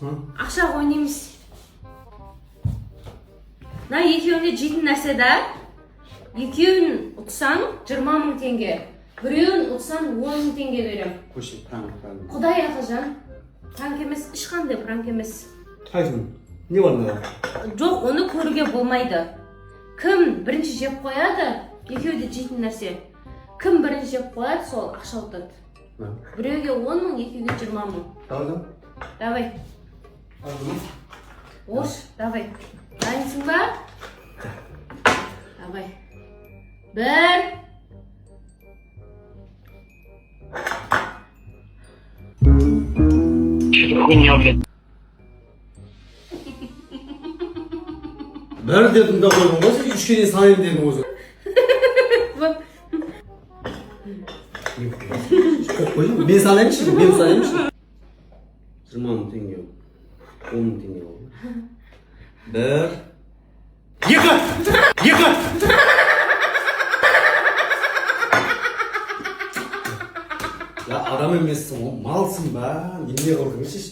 Ақша ойнаймыз. Мына екеуіне жейтін нәрсе да. Екеуін ұтсаң 20 000 теңге. Біреуін ұтсаң 10 000 теңге берем. Көше, пранк. Құдай ақылжан. Пранк емес, ешқандай пранк емес. Қайсың? Не бар мында? Жоқ, оны көруге болмайды. Кім бірінші жеп қояды, екеуі де жейтін нәрсе. Кім бірінші жеп қояды, сол ақша ұтады. Біреуге 10 000, екеуге 20 000. Давай. Давай. Ош, давай. Дайынсың ба? Давай. Бір. Бір дедім де қойдың ғой, сен үшке дейін санайын дедің өзі. Мен санаймыншы, мен санаймыншы. 20 000 теңге. 10 000 теңге болды. Бір. Екі! Ya adam emmesin, malsın be. Yemeğe korkmuş iş.